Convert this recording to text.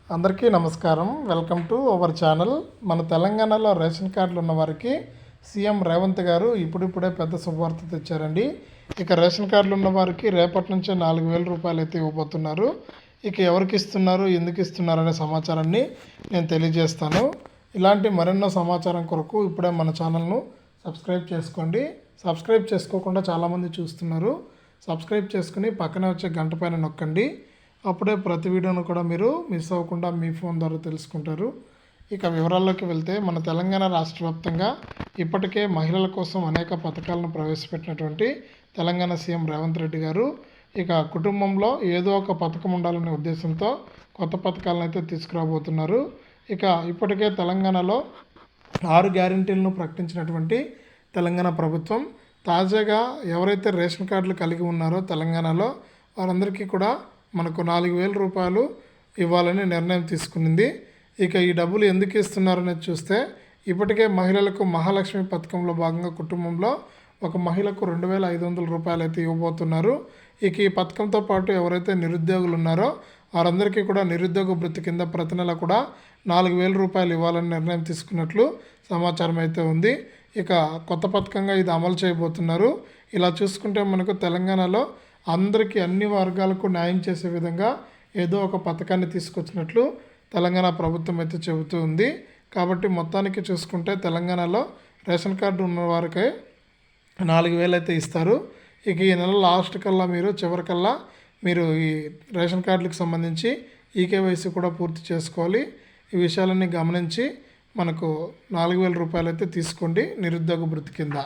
అందరికీ నమస్కారం. Welcome to our channel. మన తెలంగాణలో రేషన్ కార్డులు ఉన్న వారికి సీఎం రేవంత్ గారు ఇప్పుడిప్పుడే పెద్ద శుభవార్త తెచ్చారండి. ఇక రేషన్ కార్డులు ఉన్న వారికి రేపటి నుంచే 4,000 రూపాయలు అయితే ఇవ్వబోతున్నారు. ఇక ఎవరికి ఇస్తున్నారు, ఎందుకు ఇస్తున్నారు అనే సమాచారాన్ని నేను తెలియజేస్తాను. ఇలాంటి మరెన్నో సమాచారం కొరకు ఇప్పుడే మన ఛానల్ను సబ్స్క్రైబ్ చేసుకోండి. సబ్స్క్రైబ్ చేసుకోకుండా చాలామంది చూస్తున్నారు. సబ్స్క్రైబ్ చేసుకుని పక్కనే వచ్చే గంట పైన నొక్కండి. అప్పుడే ప్రతి వీడియోను కూడా మీరు మిస్ అవ్వకుండా మీ ఫోన్ ద్వారా తెలుసుకుంటారు. ఇక వివరాల్లోకి వెళ్తే మన తెలంగాణ రాష్ట్ర వ్యాప్తంగా ఇప్పటికే మహిళల కోసం అనేక పథకాలను ప్రవేశపెట్టినటువంటి తెలంగాణ సీఎం రేవంత్ రెడ్డి గారు ఇక కుటుంబంలో ఏదో ఒక పథకం ఉండాలనే ఉద్దేశంతో కొత్త పథకాలను అయితే తీసుకురాబోతున్నారు. ఇక ఇప్పటికే తెలంగాణలో 6 గ్యారెంటీలను ప్రకటించినటువంటి తెలంగాణ ప్రభుత్వం తాజాగా ఎవరైతే రేషన్ కార్డులు కలిగి ఉన్నారో తెలంగాణలో వారందరికీ కూడా మనకు 4,000 రూపాయలు ఇవ్వాలని నిర్ణయం తీసుకునింది. ఇక ఈ డబ్బులు ఎందుకు ఇస్తున్నారనేది చూస్తే ఇప్పటికే మహిళలకు మహాలక్ష్మి పథకంలో భాగంగా కుటుంబంలో ఒక మహిళకు 2,500 రూపాయలు అయితే ఇవ్వబోతున్నారు. ఇక ఈ పథకంతో పాటు ఎవరైతే నిరుద్యోగులు ఉన్నారో వారందరికీ కూడా నిరుద్యోగ భృతి కింద ప్రతి నెల కూడా 4,000 రూపాయలు ఇవ్వాలని నిర్ణయం తీసుకున్నట్లు సమాచారం అయితే ఉంది. ఇక కొత్త పథకంగా ఇది అమలు చేయబోతున్నారు. ఇలా చూసుకుంటే మనకు తెలంగాణలో అందరికీ అన్ని వర్గాలకు న్యాయం చేసే విధంగా ఏదో ఒక పథకాన్ని తీసుకొచ్చినట్లు తెలంగాణ ప్రభుత్వం అయితే చెబుతూ ఉంది. కాబట్టి మొత్తానికి చూసుకుంటే తెలంగాణలో రేషన్ కార్డు ఉన్న వారికి 4,000 అయితే ఇస్తారు. ఇక ఈ నెల లాస్ట్ కల్లా చివరికల్లా మీరు ఈ రేషన్ కార్డులకు సంబంధించి ఈకేవైసీ కూడా పూర్తి చేసుకోవాలి. ఈ విషయాలన్నీ గమనించి మనకు 4,000 రూపాయలు అయితే తీసుకోండి నిరుద్యోగ భృతి కింద.